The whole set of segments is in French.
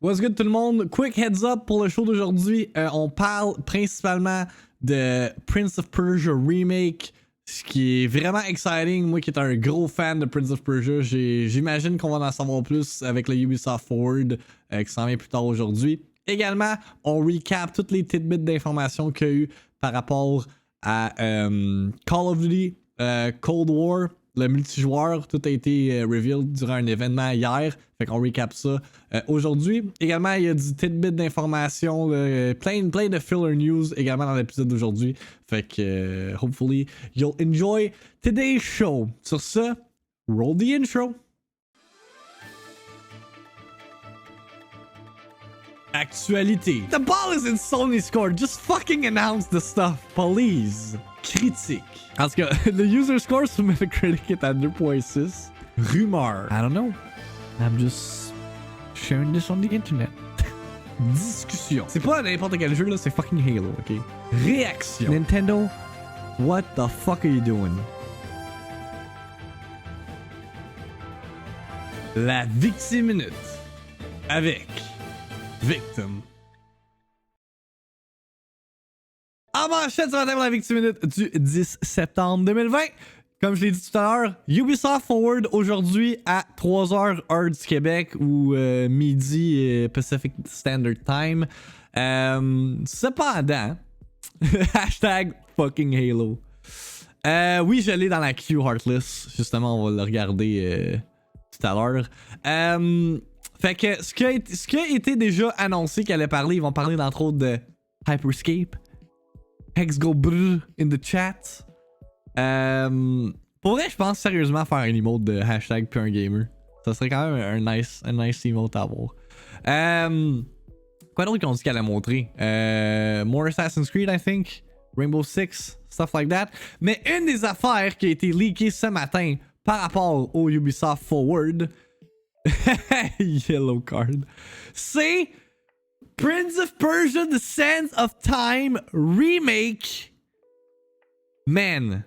What's good tout le monde? Quick heads up pour le show d'aujourd'hui. On parle principalement de Prince of Persia Remake, ce qui est vraiment exciting. Moi qui est un gros fan de Prince of Persia, j'imagine qu'on va en savoir plus avec le Ubisoft Forward qui s'en vient plus tard aujourd'hui. Également, on recap toutes les tidbits d'informations qu'il y a eu par rapport à Call of Duty, Cold War, le multijoueur. Tout a été revealed durant un événement hier. Fait qu'on recap ça aujourd'hui. Également, il y a du tidbit d'informations, plein de filler news également dans l'épisode d'aujourd'hui. Fait que, hopefully, you'll enjoy today's show. Sur ce, roll the intro. Actualité. The ball is in Sony's court. Just fucking announce the stuff, please. Critique. En tout cas, le user score sur Metacritic est à 2.6. Rumeur. I don't know. I'm just sharing this on the internet. Discussion. C'est pas n'importe quel jeu là, c'est fucking Halo, ok? Réaction. Nintendo, what the fuck are you doing? La VIICTIIMINUTE. Avec Victim. En manchette, ça va être la VIICTIIMINUTE du 10 septembre 2020. Comme je l'ai dit tout à l'heure, Ubisoft Forward aujourd'hui à 3h heure du Québec ou midi Pacific Standard Time. Cependant, hashtag fucking Halo. Oui, je l'ai dans la queue Heartless. Justement, on va le regarder tout à l'heure. Fait que ce qui a été déjà annoncé qu'elle allait parler, ils vont parler d'entre autres de Hyperscape. Hex go brr in the chat. Pour vrai, je pense sérieusement faire un emote de hashtag puis un gamer. Ça serait quand même un nice emote à avoir. Quoi d'autre qu'on dit qu'elle a montré? More Assassin's Creed, I think. Rainbow Six, stuff like that. Mais une des affaires qui a été leakée ce matin par rapport au Ubisoft Forward, yellow card, c'est Prince of Persia The Sands of Time Remake. Man,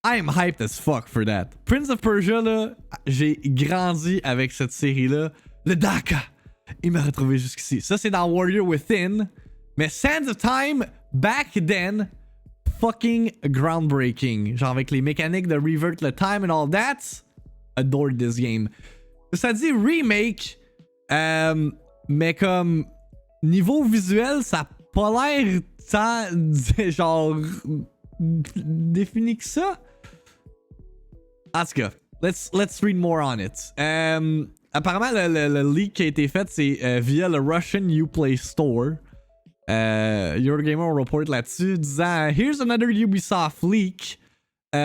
I'm hyped as fuck for that. Prince of Persia, là, j'ai grandi avec cette série-là. Le Daka, il m'a retrouvé jusqu'ici. Ça, c'est dans Warrior Within. Mais Sands of Time, back then, fucking groundbreaking. Genre avec les mécaniques de revert le time and all that. Adored this game. Ça dit remake, mais comme niveau visuel, ça a pas l'air tant genre défini que ça. En tout cas, let's read more on it. Apparemment, le leak qui a été fait, c'est via le Russian Uplay Store. Eurogamer report là-dessus disant here's another Ubisoft leak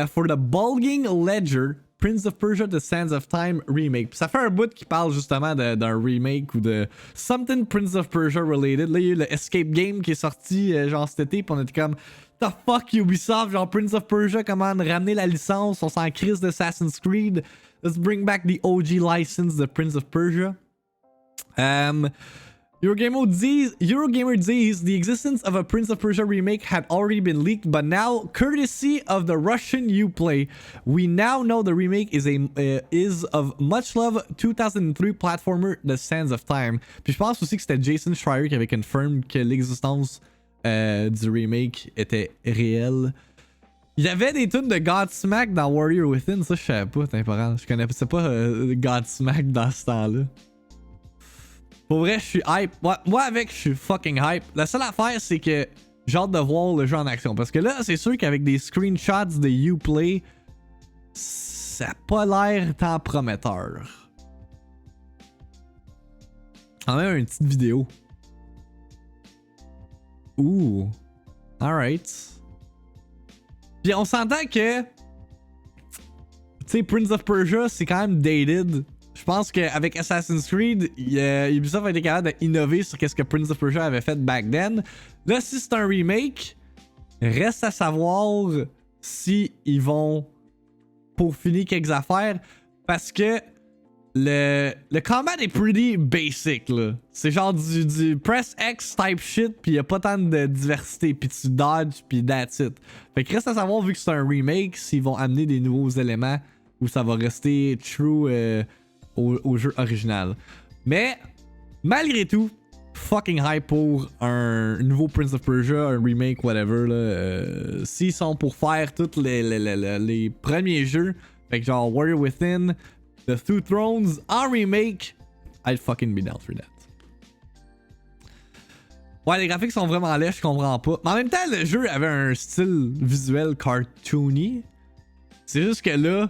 for the Bulging Ledger Prince of Persia The Sands of Time Remake. Puis ça fait un bout qui parle justement d'un remake ou de something Prince of Persia related. Là, il y a eu le Escape Game qui est sorti genre cet été, puis on était comme the fuck Ubisoft, genre Prince of Persia, comment ramener la licence, on s'en crise d'Assassin's Creed. Let's bring back the OG license de Prince of Persia. Eurogamer diz the existence of a Prince of Persia remake had already been leaked, but now, courtesy of the Russian Uplay, we now know the remake is of much loved 2003 platformer The Sands of Time. Puis je pense aussi que c'était Jason Schreier qui avait confirmed que l'existence du remake était réelle. Il y avait des tunes de Godsmack dans Warrior Within, ça je savais pas, c'est important. Je connaissais pas Godsmack dans ce temps-là. Pour vrai, je suis hype. Moi, avec, je suis fucking hype. La seule affaire, c'est que j'ai hâte de voir le jeu en action. Parce que là, c'est sûr qu'avec des screenshots de Uplay, ça n'a pas l'air tant prometteur. On a une petite vidéo. Ouh. Alright. Puis on s'entend que, tu sais, Prince of Persia, c'est quand même dated. Je pense qu'avec Assassin's Creed, Ubisoft a été capable d'innover sur ce que Prince of Persia avait fait back then. Là, si c'est un remake, reste à savoir si ils vont peaufiner quelques affaires. Parce que le combat est pretty basic, là. C'est genre du press X type shit, pis y a pas tant de diversité, pis tu dodges, pis that's it. Fait que reste à savoir, vu que c'est un remake, s'ils vont amener des nouveaux éléments ou ça va rester true au jeu original. Mais malgré tout, fucking hype pour un nouveau Prince of Persia, un remake, whatever. S'ils sont pour faire tous les premiers jeux, fait que genre Warrior Within, The Two Thrones en remake, I'd fucking be down for that. Ouais, les graphiques sont vraiment laids, je comprends pas. Mais en même temps, le jeu avait un style visuel cartoony. C'est juste que là,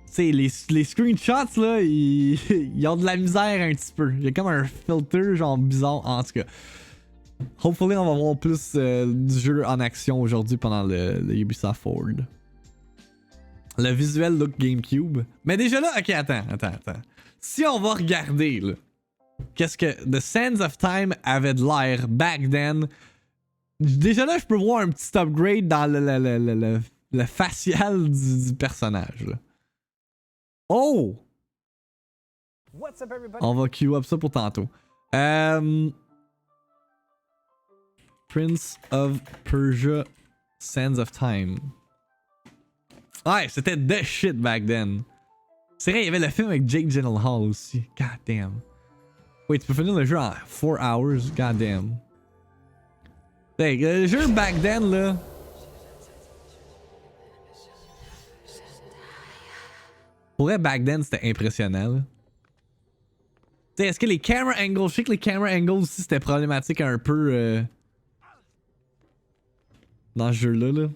tu sais, les screenshots, là, ils ont de la misère un petit peu. Il y a comme un filter, genre bizarre, en tout cas. Hopefully, on va voir plus du jeu en action aujourd'hui pendant le Ubisoft Forward. Le visuel look GameCube. Mais déjà là, ok, attends. Si on va regarder, là, qu'est-ce que The Sands of Time avait de l'air back then. Déjà là, je peux voir un petit upgrade dans le facial du personnage, là. Oh! What's up, everybody? On va queue up ça pour tantôt. Prince of Persia Sands of Time. Ouais, c'était the shit back then. C'est vrai, il y avait le film avec Jake Gyllenhaal aussi. God damn. Wait, tu peux finir le jeu en 4 hours? God damn. Hey, le jeu back then, là. Pour vrai, back then, c'était impressionnant, là. Tu sais, est-ce que les camera angles... Je sais que les camera angles aussi, c'était problématique un peu... dans ce jeu-là, là.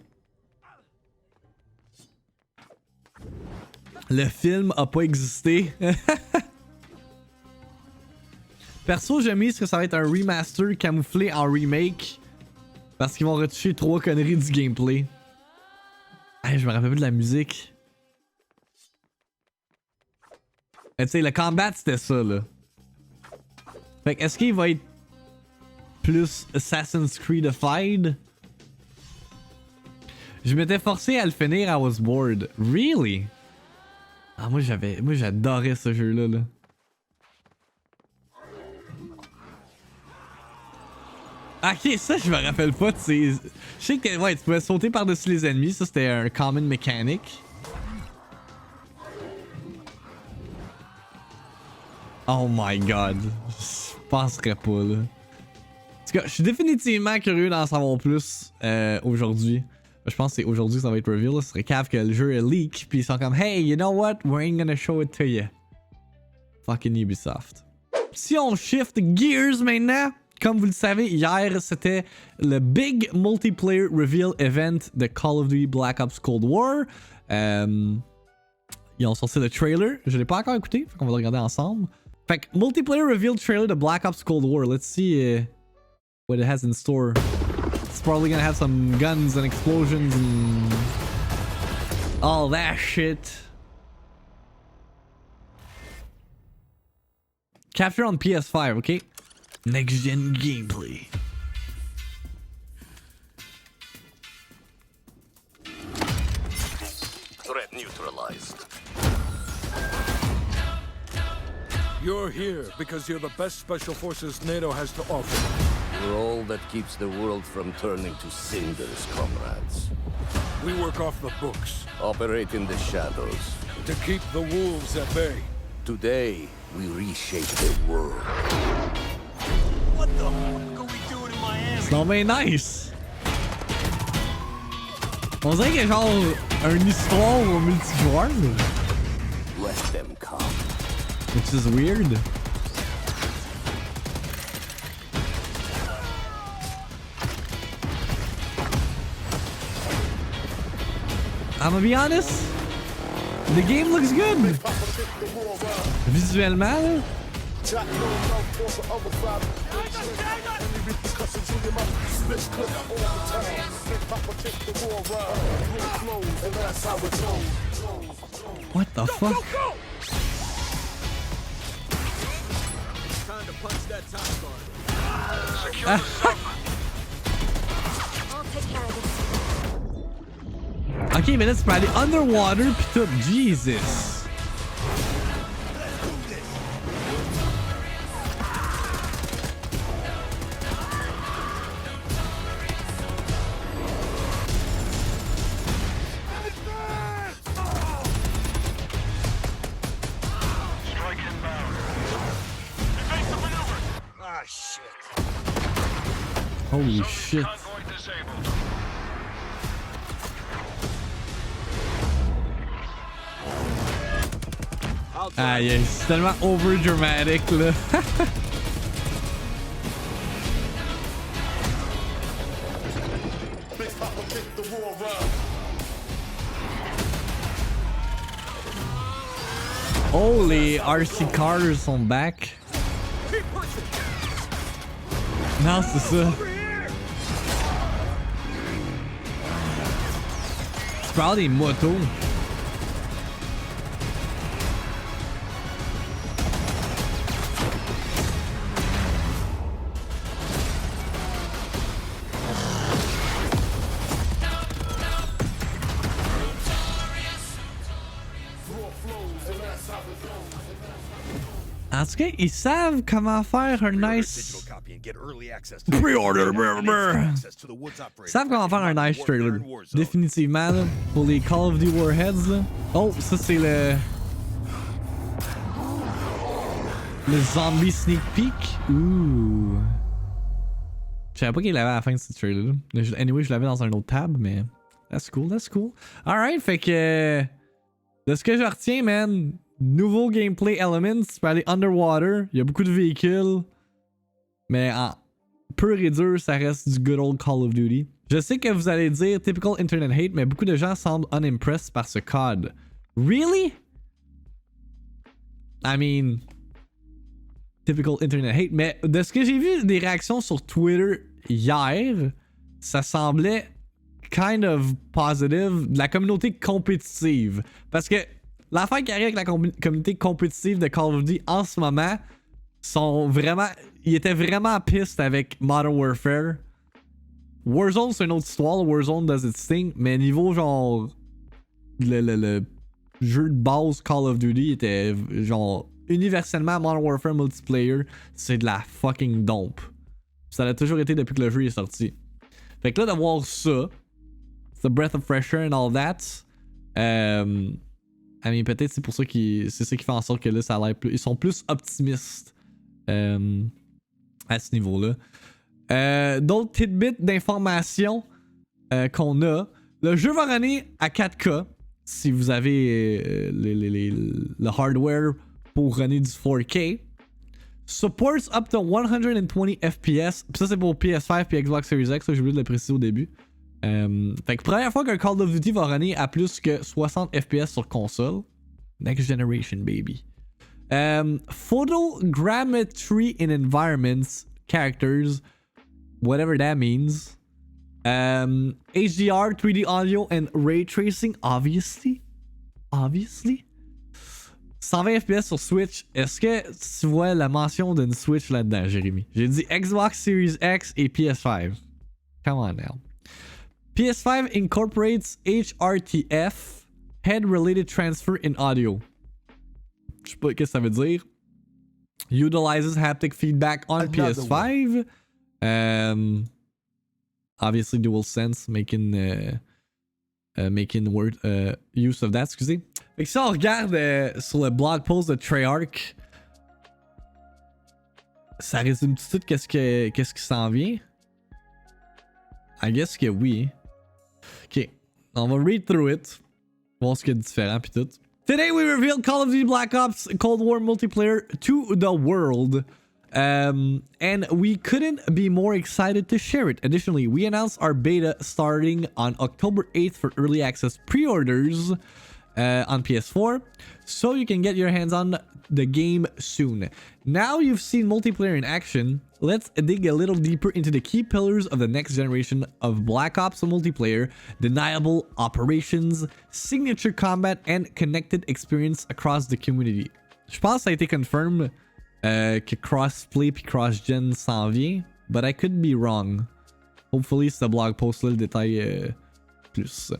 Le film a pas existé. Perso, j'ai mis que ça va être un remaster camouflé en remake. Parce qu'ils vont retoucher 3 conneries du gameplay. Hey, je me rappelle plus de la musique. Mais tu sais, le combat c'était ça, là. Fait que est-ce qu'il va être plus Assassin's Creed-ified? Je m'étais forcé à le finir, I was bored. Really? Ah, moi j'adorais ce jeu-là, là. Ok, ça je me rappelle pas de ces... Je sais que ouais, tu pouvais sauter par-dessus les ennemis, ça c'était un common mechanic. Oh my god, je penserais pas là. En tout cas, je suis définitivement curieux d'en savoir plus aujourd'hui. Je pense que c'est aujourd'hui que ça va être reveal. Ce serait cave que le jeu est leak, puis ils sont comme hey, you know what, we ain't gonna show it to you. Fucking Ubisoft. Si on shift gears maintenant, comme vous le savez, hier c'était le big multiplayer reveal event de Call of Duty Black Ops Cold War. Ils ont sorti le trailer, je l'ai pas encore écouté, fait qu'on va le regarder ensemble. Fait que multiplayer reveal trailer de Black Ops Cold War. Let's see what it has in store. It's probably gonna have some guns and explosions and all that shit. Capture on PS5, okay? Next gen gameplay. Threat neutralized. You're here because you're the best special forces NATO has to offer. We're all that keeps the world from turning to cinders, comrades. We work off the books Operate in the shadows. to keep the wolves at bay. Today, we reshape the world. What the fuck are we doing in Miami? C'est non mais nice! On dirait qu'il y a genre une histoire au multijoueur. Let them come. Which is weird. I'm gonna be honest, the game looks good. Visuellement, là. What the fuck? Time to punch that top guard. I'll take care of this. Ok, mais là tu peux aller underwater pis tout. Jesus. shit. Holy shit. Ah, yeah, c'est tellement over dramatic là. Oh, les RC cars sont back. Non, c'est ça. Tu parles des motos. En tout cas, ils savent comment faire un nice pre-order. Ils savent comment faire un nice trailer. Définitivement, là, pour les Call of Duty Warheads. Là. Oh, ça c'est le zombie sneak peek. Ouh. Je savais pas qu'il l'avait à la fin de ce trailer. Anyway, je l'avais dans un autre tab, mais that's cool, that's cool. Alright, fait que de ce que je retiens, man. Nouveau gameplay elements, tu peux aller underwater, il y a beaucoup de véhicules, mais en pur et dur, ça reste du good old Call of Duty. Je sais que vous allez dire typical internet hate, mais beaucoup de gens semblent unimpressed par ce code. Really? I mean, typical internet hate, mais de ce que j'ai vu des réactions sur Twitter hier, ça semblait kind of positive, de la communauté compétitive. Parce que l'affaire qui arrive avec la communauté compétitive de Call of Duty en ce moment sont vraiment. Ils étaient vraiment pissed avec Modern Warfare. Warzone, c'est une autre histoire. Warzone does its thing. Mais niveau genre. Le jeu de base Call of Duty était genre. Universellement, Modern Warfare multiplayer, c'est de la fucking dompe. Ça l'a toujours été depuis que le jeu est sorti. Fait que là, d'avoir ça. The breath of fresh air and all that. I mean, peut-être c'est pour ça c'est ça qui fait en sorte que là, ça a l'air plus. Ils sont plus optimistes à ce niveau-là. D'autres tidbits d'informations qu'on a. Le jeu va runner à 4K si vous avez le hardware pour runner du 4K. Supports up to 120 FPS. Puis ça, c'est pour PS5 et Xbox Series X. J'ai oublié de le préciser au début. Fait que première fois qu'un Call of Duty va runner à plus que 60 FPS sur console. Next generation, baby. Photogrammetry in environments, characters, whatever that means. HDR, 3D audio, and ray tracing, obviously. 120 FPS sur Switch. Est-ce que tu vois la mention d'une Switch là-dedans, Jérémy? J'ai dit Xbox Series X et PS5. Come on now. PS5 incorporates HRTF, Head Related Transfer in Audio. Je sais pas ce que ça veut dire. Utilizes haptic feedback on PS5. Obviously DualSense making use of that, excusez. Fait que si on regarde sur le blog post de Treyarch, ça résume tout qu'est-ce qui s'en vient? I guess que oui. Ok, on va read through it. Voir ce qu'il y a de différent pis tout. Today we revealed Call of Duty Black Ops Cold War multiplayer to the world. And we couldn't be more excited to share it. Additionally, we announced our beta starting on October 8th for early access pre-orders on PS4, so you can get your hands on the game soon. Now you've seen multiplayer in action, let's dig a little deeper into the key pillars of the next generation of Black Ops multiplayer: deniable operations, signature combat, and connected experience across the community. Je pense que ça a été confirmed que crossplay puis cross-gen s'en vient, but I could be wrong. Hopefully, ce blog post-là le détaille plus.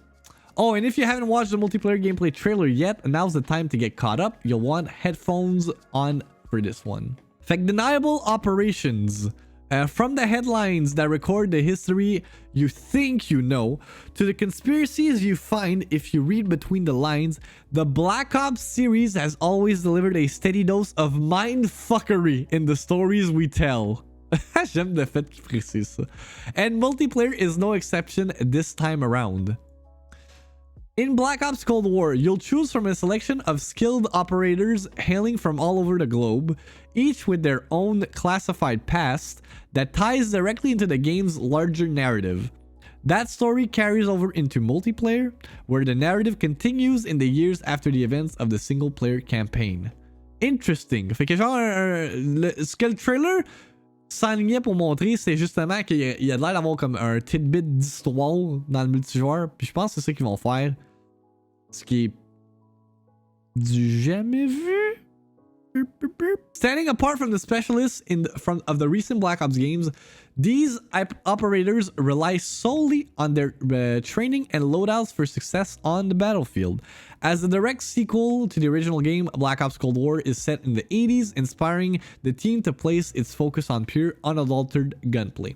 Oh, and if you haven't watched the multiplayer gameplay trailer yet, now's the time to get caught up. You'll want headphones on for this one. Fait, deniable operations. From the headlines that record the history you think you know, to the conspiracies you find if you read between the lines, the Black Ops series has always delivered a steady dose of mindfuckery in the stories we tell. J'aime le fait qu'il précise ça. And multiplayer is no exception this time around. In Black Ops Cold War, you'll choose from a selection of skilled operators hailing from all over the globe, each with their own classified past that ties directly into the game's larger narrative. That story carries over into multiplayer, where the narrative continues in the years after the events of the single-player campaign. Interesting. Fait que genre, ce que le trailer s'enlignait pour montrer, c'est justement qu'il y a de l'air d'avoir comme un tidbit d'histoire dans le multijoueur. Puis je pense que c'est ça qu'ils vont faire. Ce qui est du jamais vu. Standing apart from the specialists of the recent Black Ops games, these operators rely solely on their training and loadouts for success on the battlefield. As the direct sequel to the original game, Black Ops Cold War is set in the 80s, inspiring the team to place its focus on pure, unadulterated gunplay.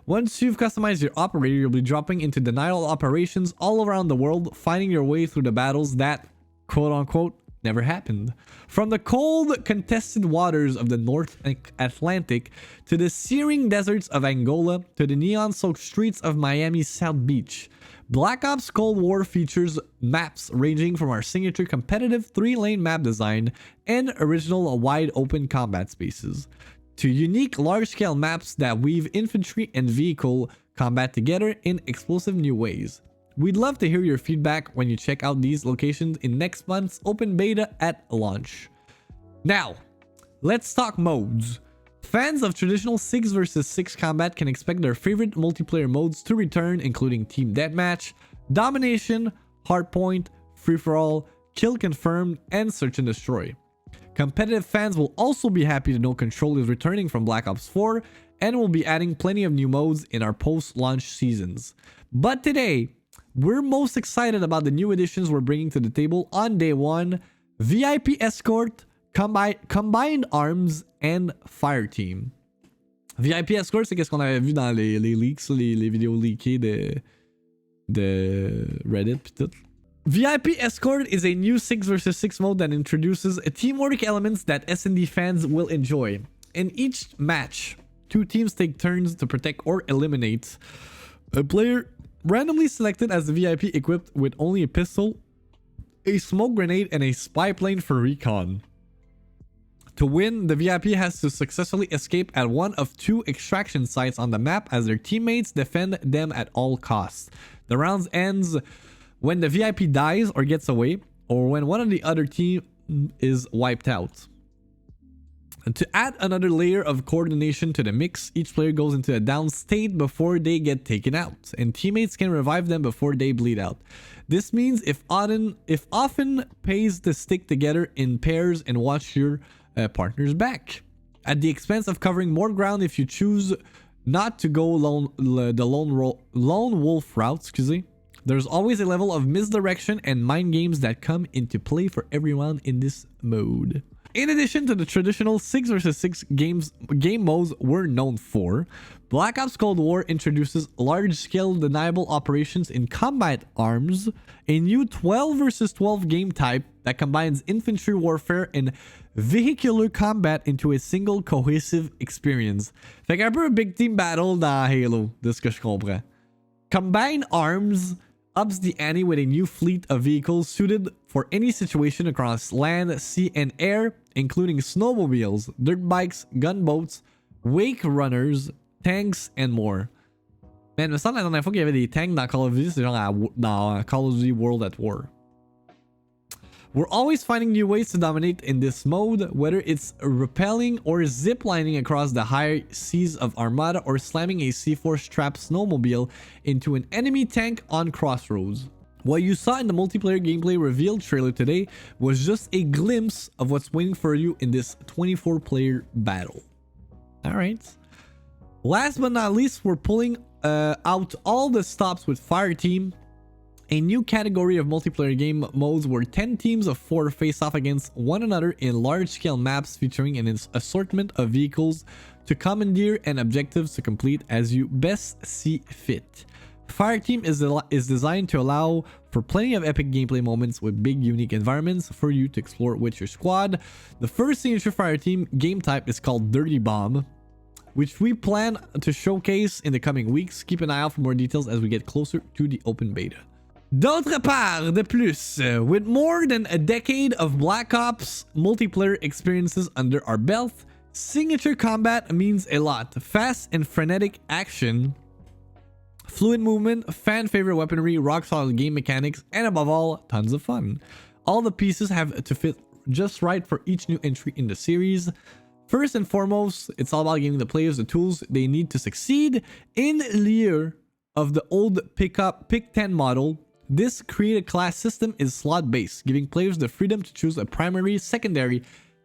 Once you've customized your operator, you'll be dropping into denial operations all around the world, fighting your way through the battles that, quote-unquote, never happened. From the cold, contested waters of the North Atlantic to the searing deserts of Angola to the neon-soaked streets of Miami's South Beach, Black Ops Cold War features maps ranging from our signature competitive 3-lane map design and original wide-open combat spaces, to unique large-scale maps that weave infantry and vehicle combat together in explosive new ways. We'd love to hear your feedback when you check out these locations in next month's open beta at launch. Now, let's talk modes. Fans of traditional 6 vs 6 combat can expect their favorite multiplayer modes to return, including Team Deathmatch, Domination, Hardpoint, Free-for-all, Kill Confirmed, and Search and Destroy. Competitive fans will also be happy to know Control is returning from Black Ops 4 and will be adding plenty of new modes in our post-launch seasons. But today, we're most excited about the new additions we're bringing to the table on day one: VIP Escort, Combined Arms, and Fire Team. VIP Escort, c'est qu'est-ce qu'on avait vu dans les leaks, les vidéos leakées de Reddit pis tout. VIP Escort is a new 6 vs 6 mode that introduces teamwork elements that S&D fans will enjoy. In each match, 2 teams take turns to protect or eliminate a player randomly selected as the VIP equipped with only a pistol, a smoke grenade, and a spy plane for recon. To win, the VIP has to successfully escape at one of 2 extraction sites on the map as their teammates defend them at all costs. The round ends when the VIP dies or gets away, or when one of the other team is wiped out. To add another layer of coordination to the mix, each player goes into a down state before they get taken out, and teammates can revive them before they bleed out. This means if often pays to stick together in pairs and watch your partner's back, at the expense of covering more ground if you choose not to go the lone wolf route. There's always a level of misdirection and mind games that come into play for everyone in this mode. In addition to the traditional 6 vs 6 game modes we're known for, Black Ops Cold War introduces large-scale deniable operations in combat arms, a new 12 vs 12 game type that combines infantry warfare and vehicular combat into a single cohesive experience. Fait qu'un peu un big team battle dans Halo, de ce que je comprends. Combined Arms ups the ante with a new fleet of vehicles suited for any situation across land, sea, and air, including snowmobiles, dirt bikes, gunboats, wake runners, tanks, and more. Man, me semble la dernière fois qu'il y avait des tanks dans Call of Duty, c'est genre dans Call of Duty World at War. We're always finding new ways to dominate in this mode, whether it's rappelling or ziplining across the high seas of Armada or slamming a C4-strapped snowmobile into an enemy tank on crossroads. What you saw in the multiplayer gameplay reveal trailer today was just a glimpse of what's waiting for you in this 24-player battle. Alright. Last but not least, we're pulling out all the stops with Fire Team, a new category of multiplayer game modes where 10 teams of 4 face off against one another in large-scale maps featuring an assortment of vehicles to commandeer and objectives to complete as you best see fit. Fire Team is designed to allow for plenty of epic gameplay moments with big unique environments for you to explore with your squad. The first signature Fire Team game type is called Dirty Bomb. which we plan to showcase in the coming weeks. Keep an eye out for more details as we get closer to the open beta. D'autre part, de plus, with more than a decade of Black Ops multiplayer experiences under our belt, signature combat means a lot. Fast and frenetic action, fluid movement, fan favorite weaponry, rock solid game mechanics, and above all, tons of fun. All the pieces have to fit just right for each new entry in the series. First and foremost, it's all about giving the players the tools they need to succeed. In lieu of the old pick 10 model, this create a class system is slot based, giving players the freedom to choose a primary, secondary,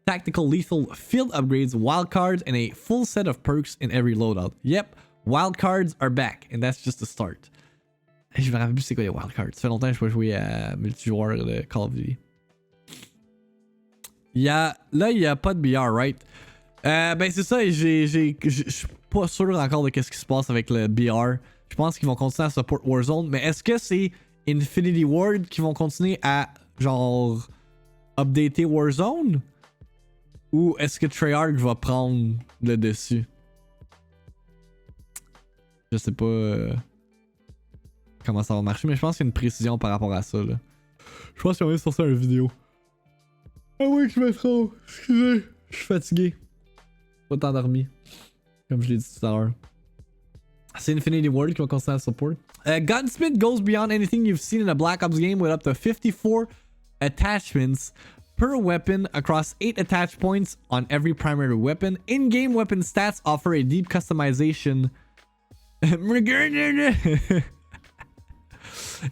tactical, lethal, field upgrades, wildcards, and a full set of perks in every loadout. Yep, wildcards are back, and that's just the start. Je me rappelle plus c'est quoi les wildcards. Ça fait longtemps que je n'ai pas joué à multijoueur de Call of Duty. Là, il n'y a pas de BR, right? Ben c'est ça, je suis pas sûr encore de qu'est-ce qui se passe avec le BR. Je pense qu'ils vont continuer à support Warzone, mais est-ce que c'est Infinity Ward qui vont continuer à genre updater Warzone? Ou est-ce que Treyarch va prendre le dessus? Je sais pas comment ça va marcher, mais je pense qu'il y a une précision par rapport à ça. Là. Je pense qu'on va sortir une vidéo. Ah oui, que je me trompe. Excusez, je suis fatigué. Pas tant dormi. Comme je l'ai dit tout à l'heure. C'est Infinity Ward qui va continuer à support. Gunsmith goes beyond anything you've seen in a Black Ops game with up to 54 attachments per weapon across 8 attach points on every primary weapon. In-game weapon stats offer a deep customization.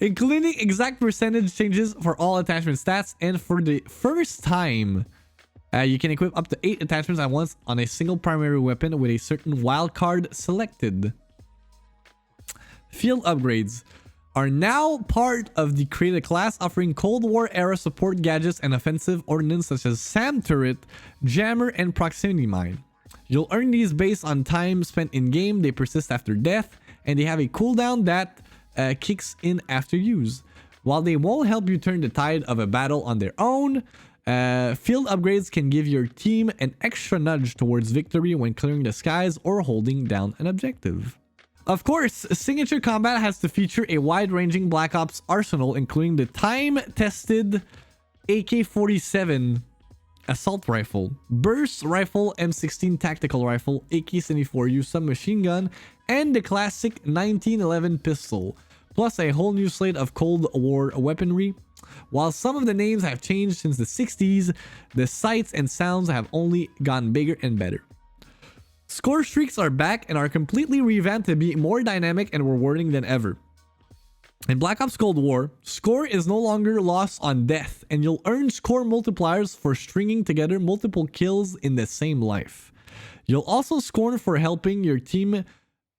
Including exact percentage changes for all attachment stats, and for the first time, you can equip up to 8 attachments at once on a single primary weapon with a certain wildcard selected. Field upgrades are now part of the created class, offering Cold War era support gadgets and offensive ordnance such as SAM turret, jammer, and proximity mine. You'll earn these based on time spent in game. They persist after death, and they have a cooldown that kicks in after use. While they won't help you turn the tide of a battle on their own, field upgrades can give your team an extra nudge towards victory when clearing the skies or holding down an objective. Of course, signature combat has to feature a wide-ranging Black Ops arsenal, including the time-tested AK-47 assault rifle, burst rifle, M16 tactical rifle, AK-74U submachine gun, and the classic 1911 pistol, plus a whole new slate of Cold War weaponry. While some of the names have changed since the 60s, the sights and sounds have only gotten bigger and better. Score streaks are back and are completely revamped to be more dynamic and rewarding than ever. In Black Ops Cold War, score is no longer lost on death, and you'll earn score multipliers for stringing together multiple kills in the same life. You'll also score for helping your team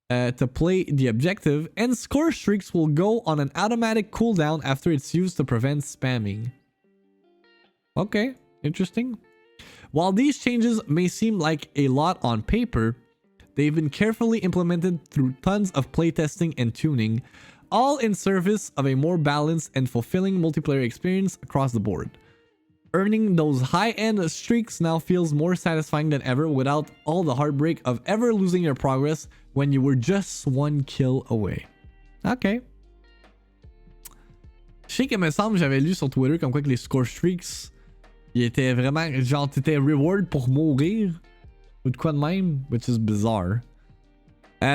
to play the objective, and score streaks will go on an automatic cooldown after it's used to prevent spamming. Okay, interesting. While these changes may seem like a lot on paper, they've been carefully implemented through tons of playtesting and tuning, all in service of a more balanced and fulfilling multiplayer experience across the board. Earning those high-end streaks now feels more satisfying than ever without all the heartbreak of ever losing your progress when you were just one kill away. Ok. Je sais que me semble j'avais lu sur Twitter comme quoi que les score streaks, il était vraiment genre t'étais reward pour mourir ou de quoi de même, which is bizarre.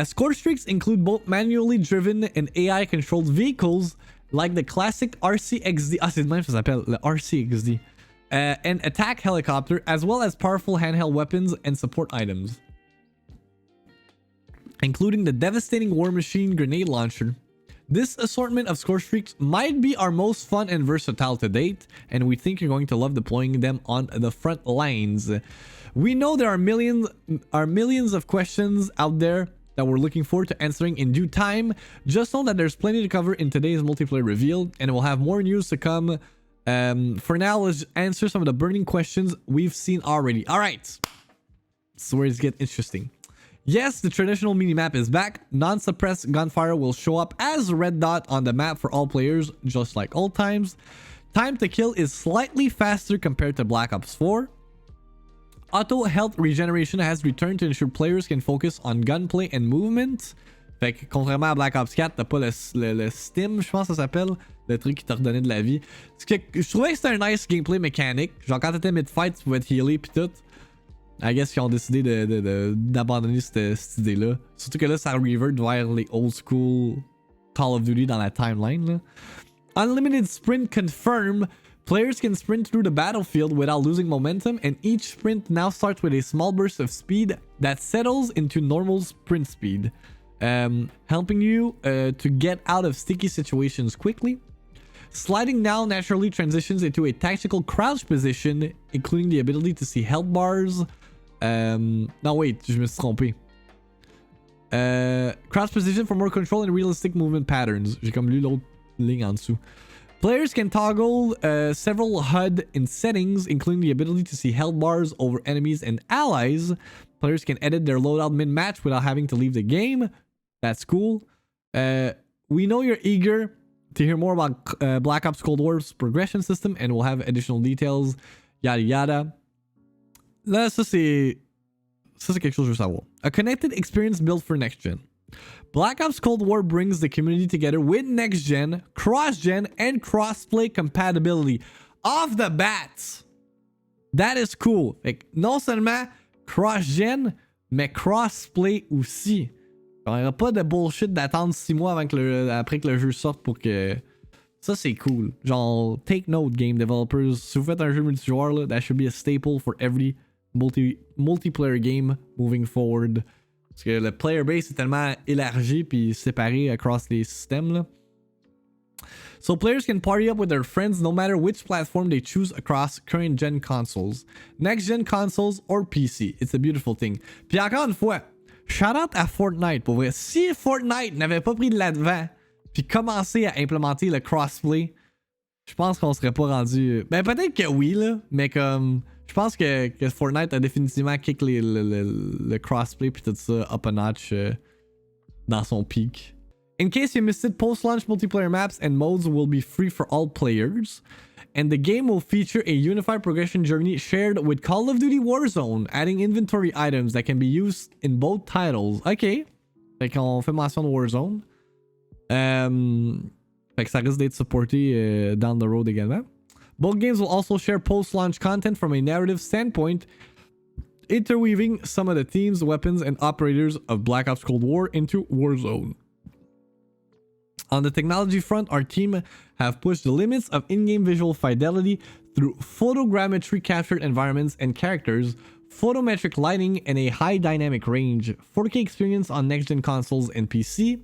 Score streaks include both manually driven and AI controlled vehicles like the classic RCXD. Ah, c'est de même ça s'appelle, le RCXD. And attack helicopter, as well as powerful handheld weapons and support items, including the devastating war machine grenade launcher. This assortment of score streaks might be our most fun and versatile to date, and we think you're going to love deploying them on the front lines. We know there are millions of questions out there that we're looking forward to answering in due time. Just know that there's plenty to cover in today's multiplayer reveal, and we'll have more news to come. For now, let's answer some of the burning questions we've seen already. All right, so where it's get interesting. Yes, the traditional minimap is back. Non-suppressed gunfire will show up as a red dot on the map for all players, just like old times. Time to kill is slightly faster compared to Black Ops 4. auto health regeneration has returned to ensure players can focus on gunplay and movement. Fait que contrairement à Black Ops 4, t'as pas le stim, je pense que ça s'appelle, le truc qui t'a redonné de la vie. Je trouvais que c'était un nice gameplay mécanique. Genre quand t'étais mid-fight, tu pouvais te healer pis tout. I guess qu'ils ont décidé d'abandonner cette idée-là. Surtout que là, ça revert vers les old school Call of Duty dans la timeline. Là. Unlimited sprint confirmed. Players can sprint through the battlefield without losing momentum, and each sprint now starts with a small burst of speed that settles into normal sprint speed, helping you to get out of sticky situations quickly. Sliding now naturally transitions into a tactical crouch position, including the ability to see health bars. No, wait, je me suis trompé. Crouch position for more control and realistic movement patterns. J'ai comme lu l'autre ligne en dessous. Players can toggle several HUD in settings, including the ability to see health bars over enemies and allies. Players can edit their loadout mid-match without having to leave the game. That's cool. We know you're eager to hear more about Black Ops Cold War's progression system, and we'll have additional details, yada yada. Là, ça c'est quelque chose que je veux savoir. A connected experience built for next gen. Black Ops Cold War brings the community together with next-gen, cross-gen, and cross-play compatibility. Off the bat! That is cool. Fait que non seulement cross-gen, mais cross-play aussi. Il n'y aura pas de bullshit d'attendre 6 mois après que le jeu sorte pour que... Ça, c'est cool. Genre, take note, game developers. Si vous faites un jeu multijoueur, là, that should be a staple for every multiplayer game moving forward. Parce que le player base est tellement élargi puis séparé across les systèmes là. So players can party up with their friends no matter which platform they choose across current gen consoles, next gen consoles or PC. It's a beautiful thing. Puis encore une fois, shout out à Fortnite pour vrai. Si Fortnite n'avait pas pris de l'avant puis commencé à implémenter le crossplay, je pense qu'on serait pas rendu. Ben peut-être que oui là, mais comme je pense que Fortnite a définitivement kick le crossplay puis tout ça up a notch dans son peak. In case you missed it, post-launch multiplayer maps and modes will be free for all players, and the game will feature a unified progression journey shared with Call of Duty Warzone, adding inventory items that can be used in both titles. Ok, fait qu'on fait mention de Warzone. Fait que ça risque d'être supporté down the road également. Both games will also share post-launch content from a narrative standpoint, interweaving some of the themes, weapons, and operators of Black Ops Cold War into Warzone. On the technology front, our team have pushed the limits of in-game visual fidelity through photogrammetry captured environments and characters, photometric lighting, and a high dynamic range, 4K experience on next-gen consoles and PC.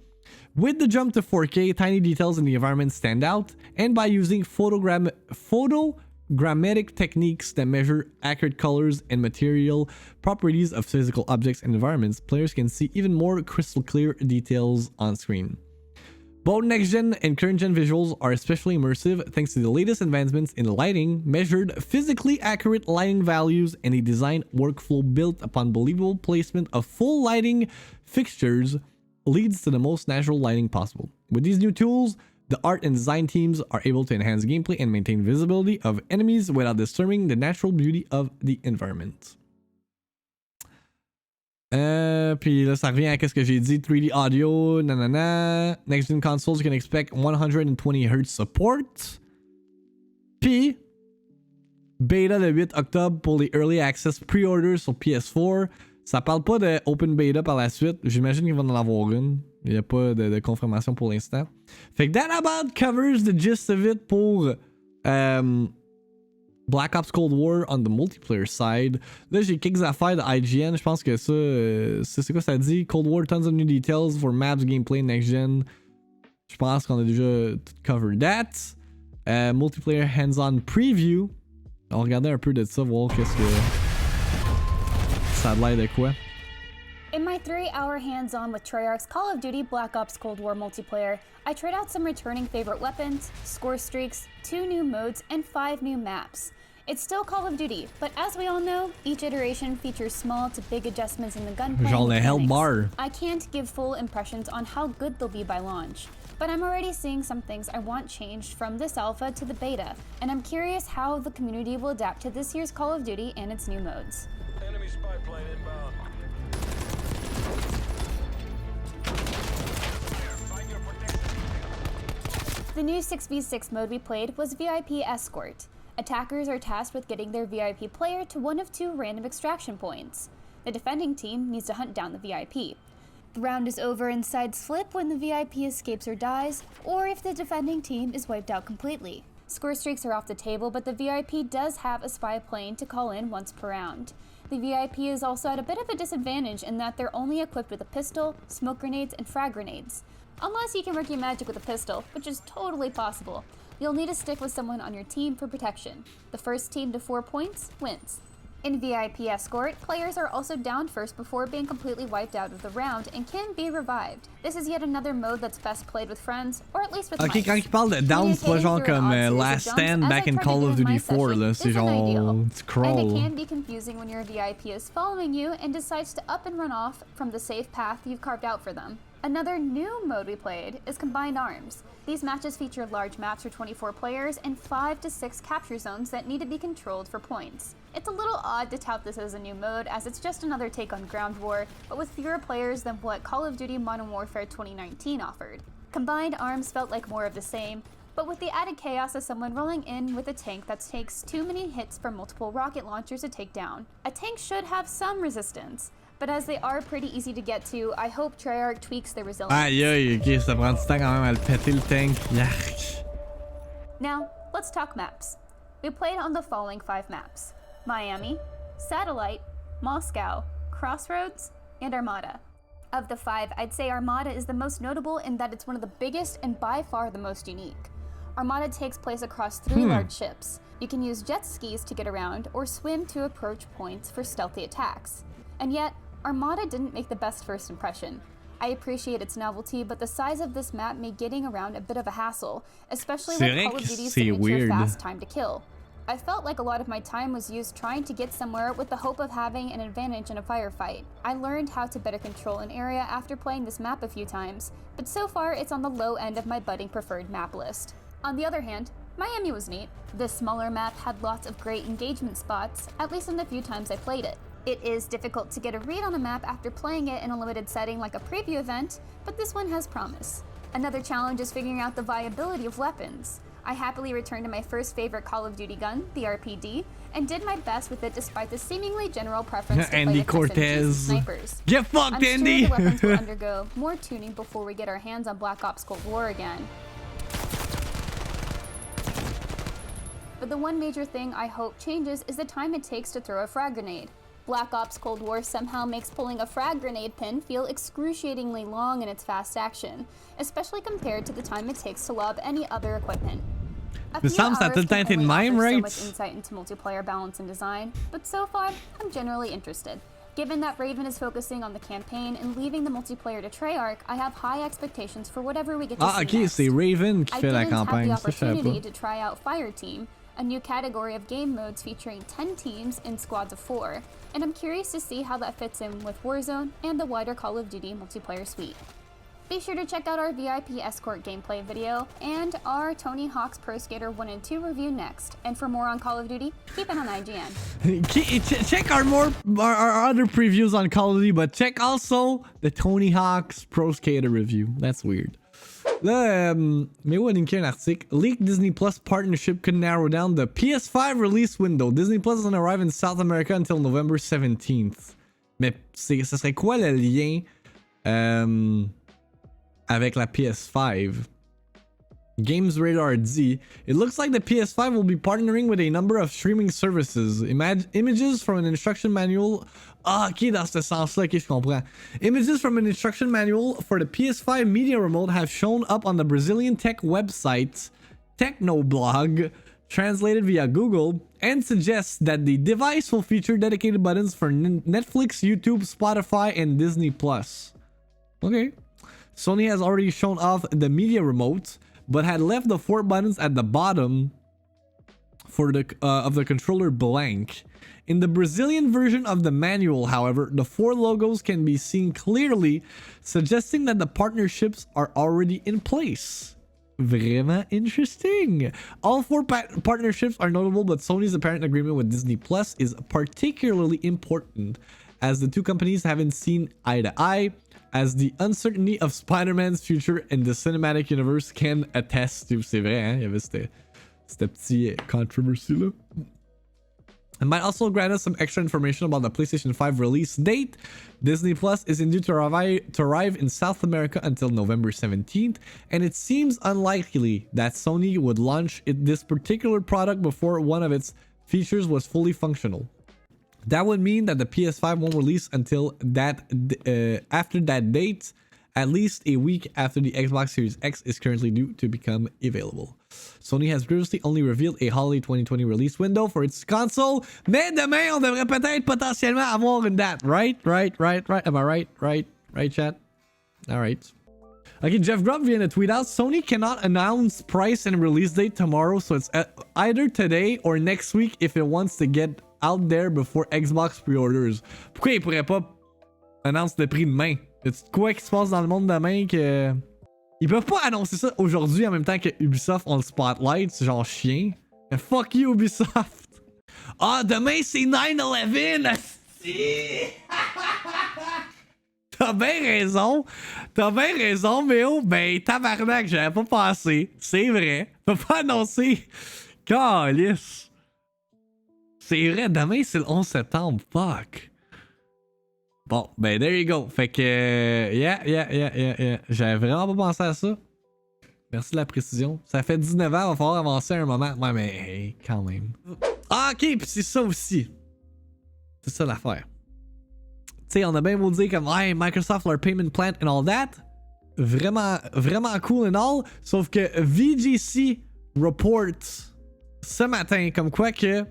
With the jump to 4K, tiny details in the environment stand out, and by using photogrammetric techniques that measure accurate colors and material properties of physical objects and environments, players can see even more crystal clear details on screen. Both next-gen and current-gen visuals are especially immersive thanks to the latest advancements in lighting, measured physically accurate lighting values, and a design workflow built upon believable placement of full lighting fixtures leads to the most natural lighting possible. With these new tools, the art and design teams are able to enhance gameplay and maintain visibility of enemies without disturbing the natural beauty of the environment. Puis là, ça revient à ce que j'ai dit, 3D audio, nanana. Next-gen consoles, you can expect 120 Hz support. Puis, beta le 8 octobre pour les Early Access Pre-orders sur PS4. Ça parle pas de Open Beta par la suite. J'imagine qu'ils vont en avoir une. Il n'y a pas de confirmation pour l'instant. Fait que that about covers the gist of it pour Black Ops Cold War on the multiplayer side. Là, j'ai quelques affaires de IGN. Je pense que ça... c'est quoi ça dit? Cold War, tons of new details for maps, gameplay, next-gen. Je pense qu'on a déjà tout covered that. Multiplayer hands-on preview. On va regarder un peu de ça, voir qu'est-ce que... ça a l'air de quoi? In my 3-hour hands-on with Treyarch's Call of Duty Black Ops Cold War multiplayer, I tried out some returning favorite weapons, score streaks, 2 new modes, and 5 new maps. It's still Call of Duty, but as we all know, each iteration features small to big adjustments in the gunplay. Genre le Hell Bar. I can't give full impressions on how good they'll be by launch, but I'm already seeing some things I want changed from this alpha to the beta, and I'm curious how the community will adapt to this year's Call of Duty and its new modes. spy plane inbound. Find your protection. The new 6v6 mode we played was VIP Escort. Attackers are tasked with getting their VIP player to one of 2 random extraction points. The defending team needs to hunt down the VIP. The round is over and sides flip when the VIP escapes or dies, or if the defending team is wiped out completely. Score streaks are off the table, but the VIP does have a spy plane to call in once per round. The VIP is also at a bit of a disadvantage in that they're only equipped with a pistol, smoke grenades, and frag grenades. Unless you can work your magic with a pistol, which is totally possible. You'll need to stick with someone on your team for protection. The first team to 4 points wins. In VIP Escort, players are also downed first before being completely wiped out of the round and can be revived. This is yet another mode that's best played with friends, or at least with Ok, mice. quand il parle de down, c'est pas genre comme Last Stand back in Call of Duty 4, là. C'est genre. It's And it crawl. can be confusing when your VIP is following you and decides to up and run off from the safe path you've carved out for them. Another new mode we played is Combined Arms. These matches feature large maps for 24 players and 5 to 6 capture zones that need to be controlled for points. It's a little odd to tout this as a new mode, as it's just another take on ground war, but with fewer players than what Call of Duty Modern Warfare 2019 offered. Combined Arms felt like more of the same, but with the added chaos of someone rolling in with a tank that takes too many hits from multiple rocket launchers to take down. A tank should have some resistance, but as they are pretty easy to get to, I hope Treyarch tweaks their resilience. Aïe aïe, ok, ça prend du temps quand même à le péter le tank. Yark. Now, let's talk maps. We played on the following 5 maps: Miami, Satellite, Moscow, Crossroads, and Armada. Of the 5, I'd say Armada is the most notable in that it's one of the biggest and by far the most unique. Armada takes place across 3 large ships. You can use jet skis to get around or swim to approach points for stealthy attacks. And yet, Armada didn't make the best first impression. I appreciate its novelty, but the size of this map made getting around a bit of a hassle, especially with Call of Duty's signature fast time to kill. I felt like a lot of my time was used trying to get somewhere with the hope of having an advantage in a firefight. I learned how to better control an area after playing this map a few times, but so far it's on the low end of my budding preferred map list. On the other hand, Miami was neat. This smaller map had lots of great engagement spots, at least in the few times I played it. It is difficult to get a read on a map after playing it in a limited setting like a preview event, but this one has promise. Another challenge is figuring out the viability of weapons. I happily returned to my first favorite Call of Duty gun, the RPD, and did my best with it despite the seemingly general preference to Andy play with SMGs and Cortez. snipers. Get fucked, I'm Andy! sure the weapons will undergo more tuning before we get our hands on Black Ops Cold War again. But the one major thing I hope changes is the time it takes to throw a frag grenade. Black Ops Cold War somehow makes pulling a frag grenade pin feel excruciatingly long in its fast action, especially compared to the time it takes to lob any other equipment. A few semble que ça a hours tout le temps can été only de même, offer so right? much insight into multiplayer balance and design, but so far, I'm generally interested. Given that Raven is focusing on the campaign and leaving the multiplayer to Treyarch, I have high expectations for whatever we get to see Ok, next. c'est Raven qui I fait la didn't have the campagne. Ça, je savais opportunity pas. to try out Fireteam, a new category of game modes featuring 10 teams in squads of 4, and I'm curious to see how that fits in with Warzone and the wider Call of Duty multiplayer suite. Be sure to check out our VIP Escort gameplay video and our Tony Hawk's Pro Skater 1 and 2 review next. And for more on Call of Duty, keep it on IGN. Check our other previews on Call of Duty, but check also the Tony Hawk's Pro Skater review. That's weird. Là, mais ouais, linker un article. Leaked Disney Plus partnership could narrow down the PS5 release window. Disney Plus doesn't arrive in South America until November 17th. Mais ça serait quoi le lien avec la PS5? Games Radar dit, it looks like the PS5 will be partnering with a number of streaming services. Images from an instruction manual. Ah, ok, dans ce sens-là, ok, je comprends. Images from an instruction manual for the PS5 media remote have shown up on the Brazilian tech website Technoblog, translated via Google, and suggests that the device will feature dedicated buttons for Netflix, YouTube, Spotify, and Disney Plus. Okay. Sony has already shown off the media remote, but had left the 4 buttons at the bottom for the of the controller blank. In the Brazilian version of the manual, however, the 4 logos can be seen clearly, suggesting that the partnerships are already in place. Vraiment interesting. All four partnerships are notable, but Sony's apparent agreement with Disney Plus is particularly important, as the two companies haven't seen eye to eye, as the uncertainty of Spider-Man's future in the cinematic universe can attest to. C'est vrai, hein? Il y avait cette petite controversy là. It might also grant us some extra information about the PlayStation 5 release date. Disney Plus isn't due to arrive in South America until November 17th, and it seems unlikely that Sony would launch this particular product before one of its features was fully functional. That would mean that the PS5 won't release until after that date, at least a week after the Xbox Series X is currently due to become available. Sony has previously only revealed a holiday 2020 release window for its console, mais demain on devrait peut-être potentiellement avoir une date. Right? Am I right? Right, chat? Alright. Okay, Jeff Grubb vient de tweet out, Sony cannot announce price and release date tomorrow, so it's either today or next week if it wants to get out there before Xbox pre-orders. Pourquoi il pourrait pas annoncer le prix demain? Y'a quoi qui se passe dans le monde demain que... Ils peuvent pas annoncer ça aujourd'hui en même temps que Ubisoft on le spotlight, c'est genre chien. Mais fuck you Ubisoft! Ah, demain c'est 9/11! Asti! T'as bien raison, Méo. Ben, tabarnak, j'avais pas pensé. C'est vrai. Faut pas annoncer. Calice. C'est vrai, demain c'est le 11 septembre. Fuck. Bon, ben, there you go. Fait que, yeah. J'avais vraiment pas pensé à ça. Merci de la précision. Ça fait 19 ans, il va falloir avancer à un moment. Ouais, mais, hey, quand même. Ah, ok, pis c'est ça aussi. C'est ça l'affaire. Tu sais, on a bien beau dire comme, hey, Microsoft, leur payment plan and all that. Vraiment cool and all. Sauf que VGC reports ce matin comme quoi que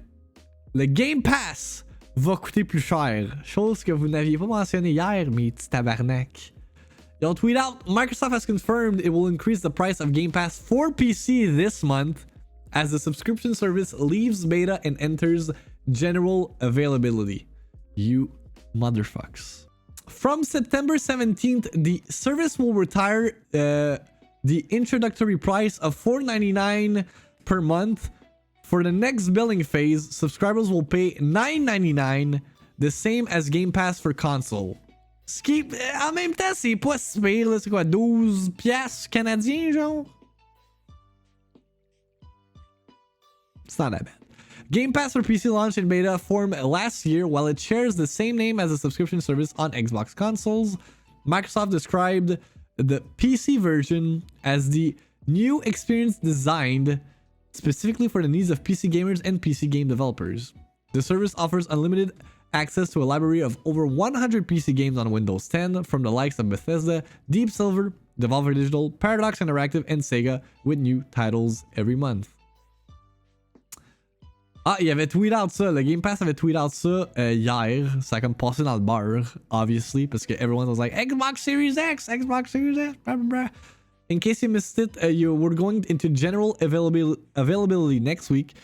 le Game Pass va coûter plus cher. Chose que vous n'aviez pas mentionné hier, mes petits tabarnak. You'll tweet out, Microsoft has confirmed it will increase the price of Game Pass for PC this month as the subscription service leaves beta and enters general availability. You motherfucks. From September 17th, the service will retire the introductory price of $4.99 per month. For the next billing phase, subscribers will pay $9.99, the same as Game Pass for console. Ce qui, en même temps, c'est pas si pire, là. C'est quoi, 12 piastres canadiens, genre? It's not that bad. Game Pass for PC launched in beta form last year, while it shares the same name as a subscription service on Xbox consoles. Microsoft described the PC version as the new experience designed specifically for the needs of PC gamers and PC game developers. The service offers unlimited access to a library of over 100 PC games on Windows 10 from the likes of Bethesda, Deep Silver, Devolver Digital, Paradox Interactive, and Sega, with new titles every month. Ah, il avait tweet out ça. Le Game Pass avait tweet out ça hier. Ça a comme passé dans le beurre, obviously, parce que everyone was like, Xbox Series X, blah, blah, blah. In case you missed it, we're going into general availability next week.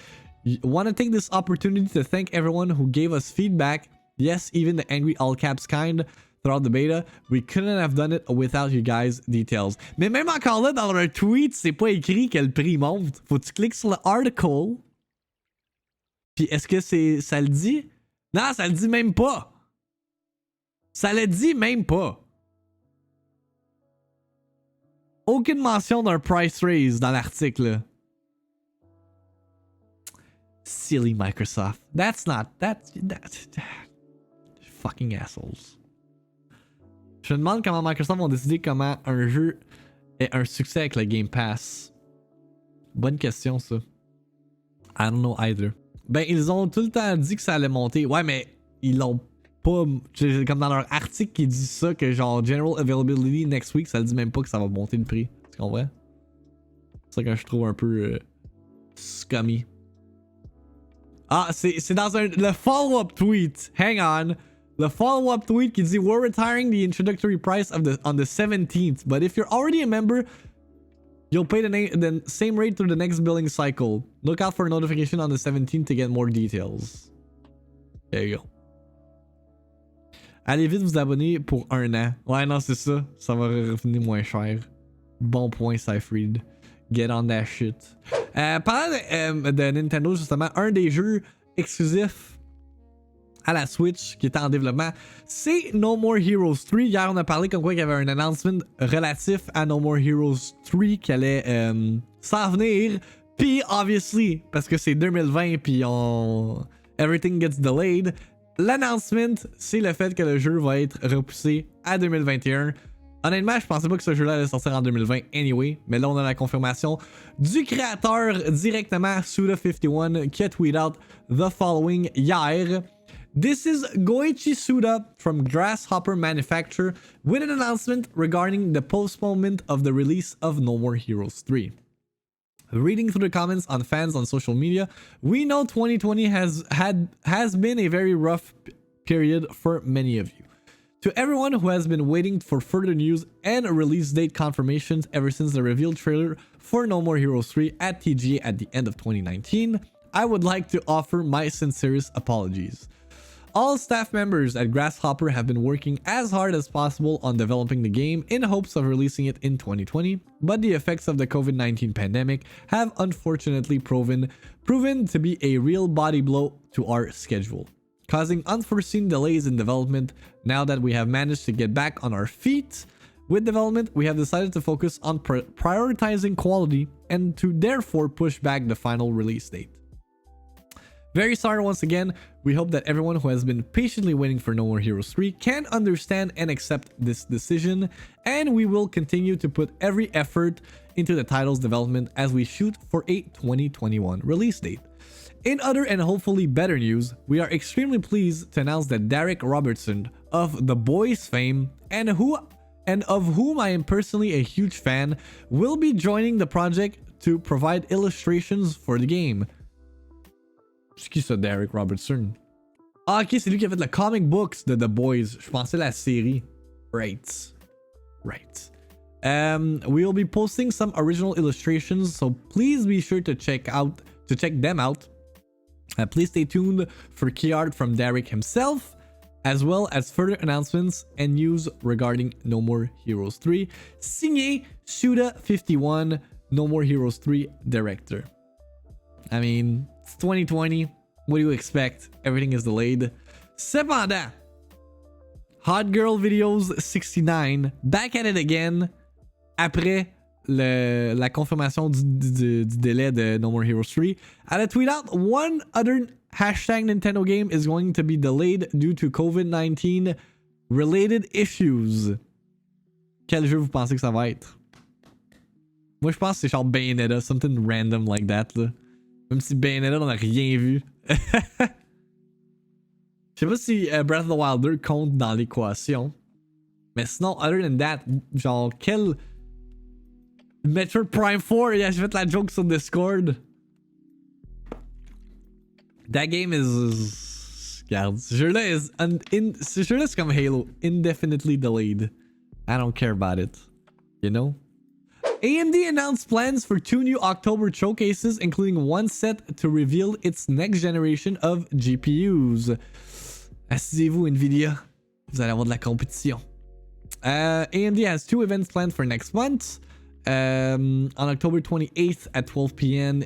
You want to take this opportunity to thank everyone who gave us feedback. Yes, even the angry all caps kind throughout the beta. We couldn't have done it without you guys. Details. Mais même encore là, dans leur tweet, c'est pas écrit que le prix monte. Faut que tu cliques sur l'article. Puis est-ce que ça le dit? Non, ça le dit même pas. Ça le dit même pas. Aucune mention d'un price raise dans l'article. Silly Microsoft. That's fucking assholes. Je me demande comment Microsoft vont décider comment un jeu est un succès avec le Game Pass. Bonne question, ça. I don't know either. Ben, ils ont tout le temps dit que ça allait monter. Ouais, mais ils l'ont pas. Comme dans leur article qui dit ça, que genre General Availability next week, ça le dit même pas que ça va monter le prix. Tu comprends? C'est ça que je trouve un peu scummy. Ah, c'est dans le follow-up tweet. Hang on. Le follow-up tweet qui dit we're retiring the introductory price on the 17th, but if you're already a member, you'll pay the same rate through the next billing cycle. Look out for a notification on the 17th to get more details. There you go. Allez vite vous abonner pour 1 an. Ouais, non, c'est ça. Ça va revenir moins cher. Bon point, Cyfried. Get on that shit. Parlant de Nintendo, justement, un des jeux exclusifs à la Switch qui était en développement, c'est No More Heroes 3. Hier, on a parlé comme quoi il y avait un announcement relatif à No More Heroes 3 qui allait s'en venir. Puis, obviously, parce que c'est 2020 puis everything gets delayed, l'announcement, c'est le fait que le jeu va être repoussé à 2021. Honnêtement, je pensais pas que ce jeu-là allait sortir en 2020 anyway, mais là, on a la confirmation du créateur directement, Suda51, qui a tweeté out the following hier. This is Goichi Suda from Grasshopper Manufacture with an announcement regarding the postponement of the release of No More Heroes 3. Reading through the comments on fans on social media, we know 2020 has been a very rough period for many of you. To everyone who has been waiting for further news and release date confirmations ever since the revealed trailer for No More Heroes 3 at TGA at the end of 2019, I would like to offer my sincerest apologies. All staff members at Grasshopper have been working as hard as possible on developing the game in hopes of releasing it in 2020, but the effects of the COVID-19 pandemic have unfortunately proven to be a real body blow to our schedule, causing unforeseen delays in development. Now that we have managed to get back on our feet with development, we have decided to focus on prioritizing quality and to therefore push back the final release date. Very sorry once again. We hope that everyone who has been patiently waiting for No More Heroes 3 can understand and accept this decision, and we will continue to put every effort into the title's development as we shoot for a 2021 release date. In other and hopefully better news, we are extremely pleased to announce that Derek Robertson of The Boys fame and of whom I am personally a huge fan will be joining the project to provide illustrations for the game. C'est qui ça, Derek Robertson? Ah, ok, c'est lui qui a fait le comic books de The Boys. Je pensais la série. Right. We will be posting some original illustrations, so please be sure to check them out. Please stay tuned for key art from Derek himself, as well as further announcements and news regarding No More Heroes 3. Signé Suda51, No More Heroes 3 director. I mean, it's 2020. What do you expect? Everything is delayed. Cependant, Hot Girl Videos 69, back at it again, après la confirmation du délai de No More Heroes 3. Elle a tweet out, one other hashtag Nintendo game is going to be delayed due to COVID-19 related issues. Quel jeu vous pensez que ça va être? Moi, je pense que c'est genre Bayonetta, something random like that, là. Même si Bayonetta, on n'a rien vu. Je sais pas si Breath of the Wild 2 compte dans l'équation. Mais sinon, other than that, genre, quel... Metroid Prime 4, yeah, j'ai fait la joke sur Discord. That game is... Regarde, ce jeu-là c'est comme Halo, indefinitely delayed. I don't care about it. You know? AMD announced plans for 2 new October showcases, including one set to reveal its next generation of GPUs. Asseyez-vous, Nvidia. Vous allez avoir de la compétition. AMD has 2 events planned for next month. On October 28th at 12 p.m.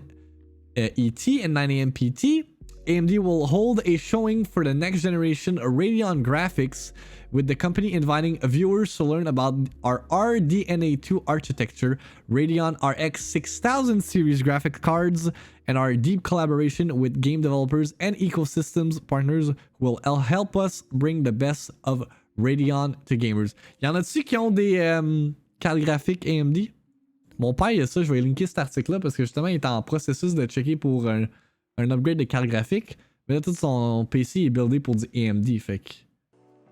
ET and 9 a.m. PT, AMD will hold a showing for the next generation Radeon graphics, with the company inviting viewers to learn about our RDNA 2 architecture, Radeon RX 6000 series graphic cards, and our deep collaboration with game developers and ecosystems partners who will help us bring the best of Radeon to gamers. Y'en a-tu qui ont des cartes graphiques AMD? Mon père, il a ça, je vais linker cet article-là parce que justement, il est en processus de checker pour un upgrade de carte graphique. Mais là, tout son PC est buildé pour du AMD, fait que...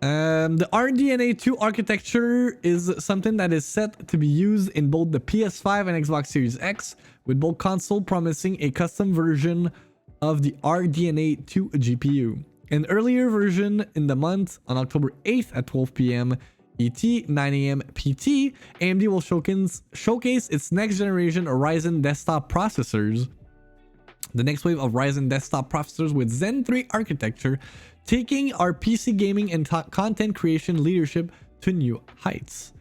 the RDNA 2 architecture is something that is set to be used in both the PS5 and Xbox Series X, with both consoles promising a custom version of the RDNA 2 GPU. An earlier version in the month, on October 8th at 12 p.m. ET, 9 a.m. PT, AMD will showcase its next generation Ryzen desktop processors. The next wave of Ryzen desktop processors with Zen 3 architecture, taking our PC gaming and content creation leadership to new heights.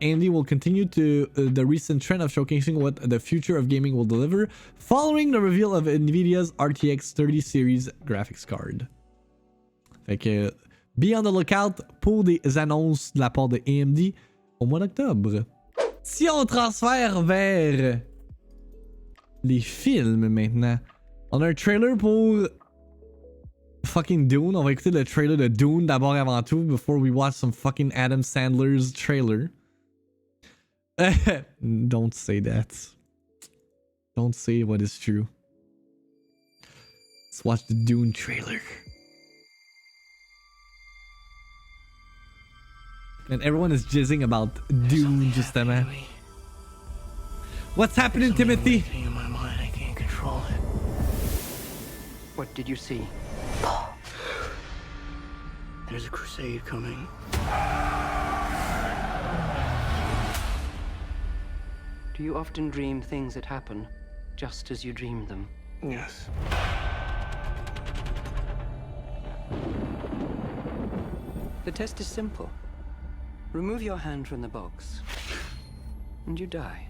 AMD will continue to the recent trend of showcasing what the future of gaming will deliver following the reveal of Nvidia's RTX 30 series graphics card. Fait que be on the lookout pour des annonces de la part de AMD au mois d'octobre. Si on transfère vers les films maintenant, on a un trailer pour fucking Dune. On va écouter le trailer de Dune d'abord et avant tout before we watch some fucking Adam Sandler's trailer. Don't say that. Don't say what is true. Let's watch the Dune trailer. And everyone is jizzing about Dune, justement. What's happening, Timothy? In my mind, I can't control it. What did you see? There's a crusade coming. Do you often dream things that happen just as you dreamed them? Yes. The test is simple. Remove your hand from the box, and you die.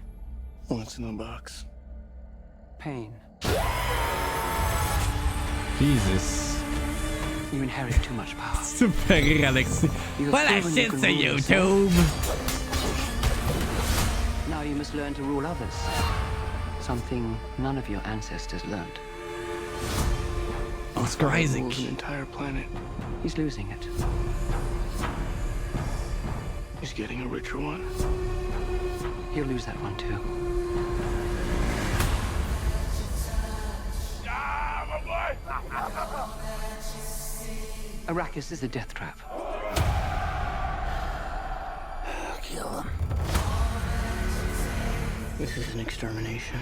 What's in the box? Pain. Jesus. You inherit too much power. Super rire, Alexis. Voilà, shit sur YouTube. Now you must learn to rule others. Something none of your ancestors learned. Oscar Isaac. Rules an entire planet. He's losing it. He's getting a richer one. He'll lose that one too. Arrakis is a death trap. Kill him. This is an extermination.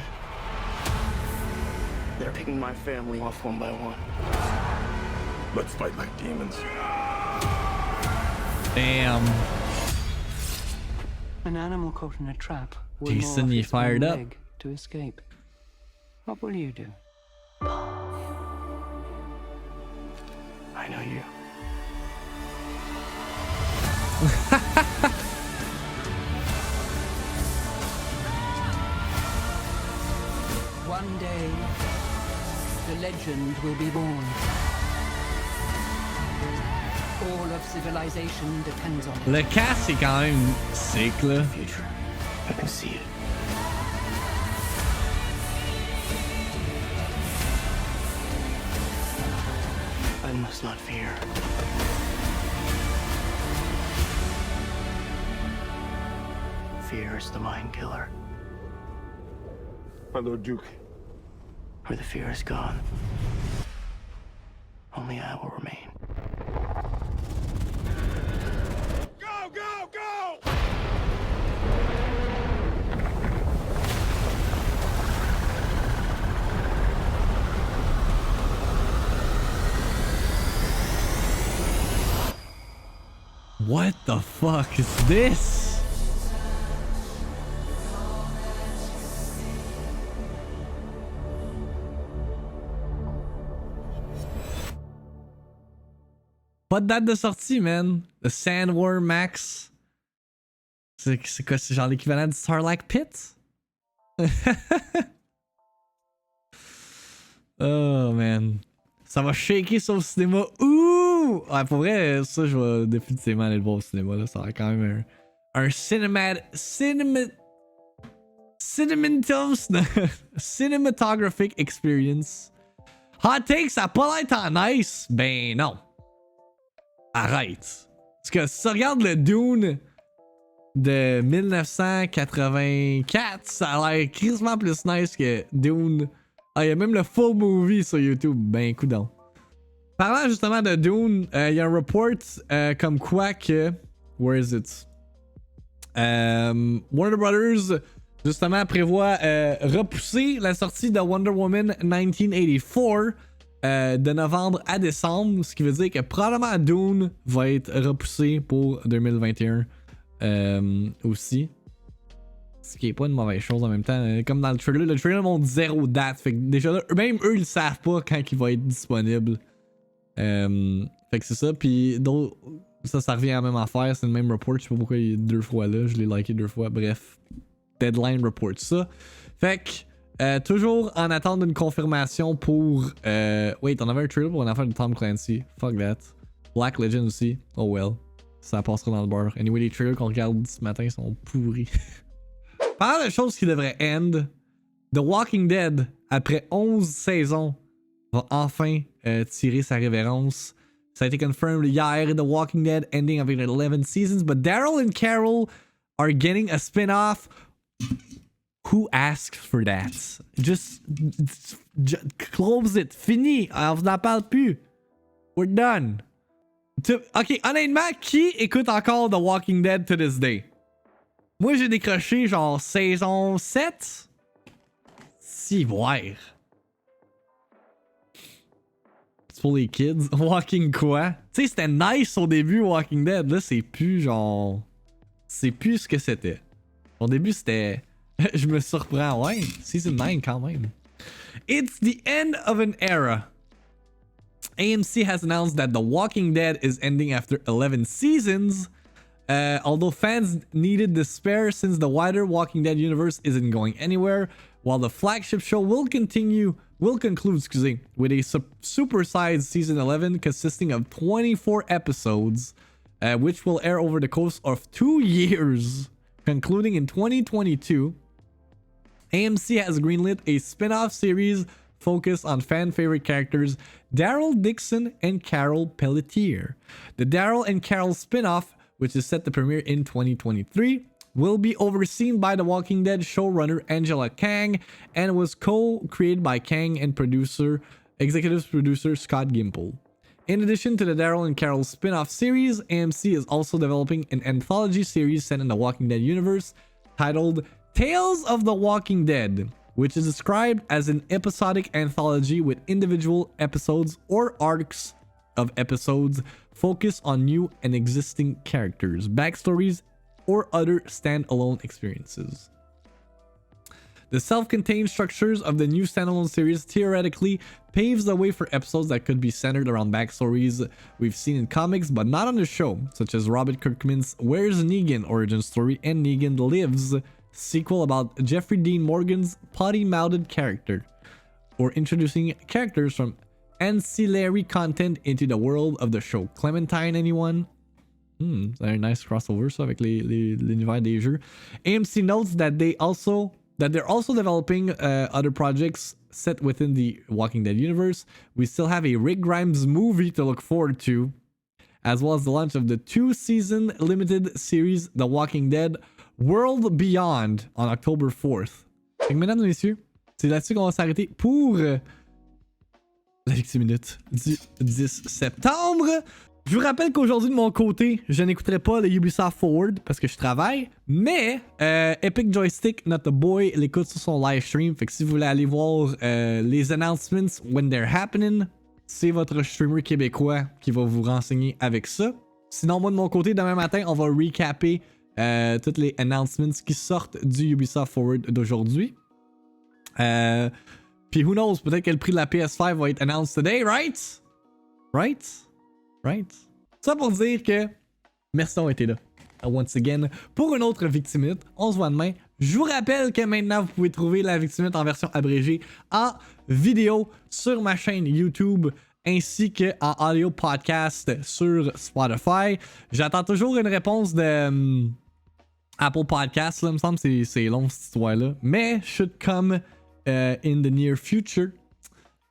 They're picking my family off one by one. Let's fight like demons. Damn. An animal caught in a trap will Jason, gnaw you off its fired own up. leg to escape. What will you do? I know you. One day, the legend will be born. All of civilization depends on it. Le cast est quand même sick, là. Future. I can see it. I must not fear. Fear is the mind killer. My Lord Duke. Where the fear is gone, only I will remain. Go, go, go! What the fuck is this? Pas de date de sortie, man. The Sandworm Max. C'est quoi? C'est genre l'équivalent du Starlight Pit? Oh, man. Ça va shaker sur le cinéma. Ouh! Ouais, pour vrai, ça, je vais définitivement aller le voir au cinéma. Là. Ça va quand même un cinematographic experience. Hot take, ça a pas l'air tant nice. Ben non. Arrête. Parce que si tu regardes le Dune de 1984, ça a l'air crissement plus nice que Dune. Ah, il y a même le full movie sur YouTube. Ben, coudonc. Parlant justement de Dune, il y a un report comme quoi que... Where is it? Warner Brothers, justement, prévoit repousser la sortie de Wonder Woman 1984 de novembre à décembre, ce qui veut dire que probablement Dune va être repoussé pour 2021 aussi. Ce qui est pas une mauvaise chose en même temps. Comme dans le trailer montre zéro date. Fait que déjà là, même eux ils savent pas quand il va être disponible. Fait que c'est ça. Puis Ça revient à la même affaire. C'est le même report. Je sais pas pourquoi il est 2 fois là. Je l'ai liké 2 fois. Bref. Deadline report ça. Fait que, toujours en attente d'une confirmation pour... wait, on avait un trailer pour une affaire de Tom Clancy. Fuck that. Black Legend aussi. Oh well. Ça passera dans le beurre. Anyway, les trailers qu'on regarde ce matin sont pourris. Parlant de choses qui devraient end, The Walking Dead, après 11 saisons, va enfin tirer sa révérence. Ça a été confirmed hier, The Walking Dead ending avec 11 seasons, but Daryl and Carol are getting a spin-off. Who asked for that? Just close it. Fini. On n'en parle plus. We're done. Ok, honnêtement, qui écoute encore The Walking Dead to this day? Moi, j'ai décroché genre saison 7. Si, ouais. C'est pour les kids. Walking quoi? Tu sais, c'était nice au début, Walking Dead. Là, c'est plus genre... C'est plus ce que c'était. Au début, c'était... Je me surprends. Ouais, season 9 quand même. It's the end of an era. AMC has announced that The Walking Dead is ending after 11 seasons. Although fans needed despair since the wider Walking Dead universe isn't going anywhere, while the flagship show will conclude, with a supersized season 11 consisting of 24 episodes, which will air over the course of 2 years, concluding in 2022. AMC has greenlit a spin-off series focused on fan-favorite characters Daryl Dixon and Carol Pelletier. The Daryl and Carol spin-off, which is set to premiere in 2023, will be overseen by The Walking Dead showrunner Angela Kang and was co-created by Kang and executive producer Scott Gimple. In addition to the Daryl and Carol spin-off series, AMC is also developing an anthology series set in the Walking Dead universe titled Tales of the Walking Dead, which is described as an episodic anthology with individual episodes or arcs of episodes focused on new and existing characters, backstories, or other standalone experiences. The self-contained structures of the new standalone series theoretically paves the way for episodes that could be centered around backstories we've seen in comics but not on the show, such as Robert Kirkman's Where's Negan origin story and Negan Lives sequel about Jeffrey Dean Morgan's potty-mouthed character, or introducing characters from ancillary content into the world of the show. Clementine, anyone? Very nice crossover ça avec l'univers des jeux. AMC notes that they're also developing other projects set within the Walking Dead universe. We still have a Rick Grimes movie to look forward to, as well as the launch of the 2-season limited series The Walking Dead World Beyond on October 4th. Donc, mesdames et messieurs, c'est là-dessus qu'on va s'arrêter pour la VIICTIIMINUTE du 10 septembre. Je vous rappelle qu'aujourd'hui, de mon côté, je n'écouterai pas le Ubisoft Forward parce que je travaille, mais Epic Joystick, notre boy, l'écoute sur son live stream. Fait que si vous voulez aller voir les announcements when they're happening, c'est votre streamer québécois qui va vous renseigner avec ça. Sinon, moi de mon côté, demain matin, on va recapper toutes les announcements qui sortent du Ubisoft Forward d'aujourd'hui. Puis who knows, peut-être que le prix de la PS5 va être announced today, right? Right? Ça pour dire que merci d'avoir été là. Once again, pour une autre VIICTIIMINUTE. On se voit demain. Je vous rappelle que maintenant, vous pouvez trouver la VIICTIIMINUTE en version abrégée en vidéo sur ma chaîne YouTube, ainsi qu'en audio podcast sur Spotify. J'attends toujours une réponse de Apple Podcast. Là, il me semble que c'est long cette histoire-là. Mais should come in the near future.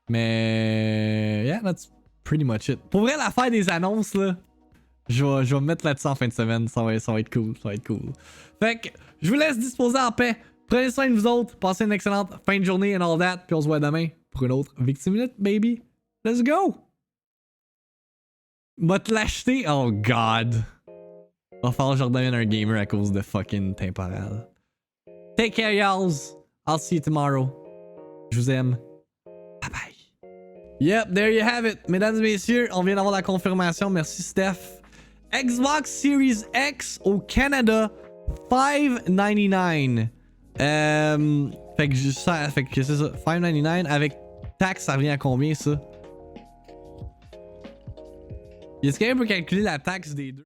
Mais yeah, that's pretty much it. Pour vrai, l'affaire des annonces, là, je vais me mettre là-dessus en fin de semaine. Ça va être cool. Fait que je vous laisse disposer en paix. Prenez soin de vous autres. Passez une excellente fin de journée and all that. Puis on se voit demain pour une autre VIICTIIMINUTE, baby. Let's go! Va te l'acheter? Oh god. Va falloir que je redevienne un gamer à cause de fucking temporal. Take care, y'alls. I'll see you tomorrow. Je vous aime. Bye bye. Yep, there you have it. Mesdames et messieurs, on vient d'avoir la confirmation. Merci, Steph. Xbox Series X au Canada, $5.99. Fait que c'est ça. $5.99 avec taxe, ça revient à combien ça? Est-ce que quelqu'un peut calculer la taxe des deux?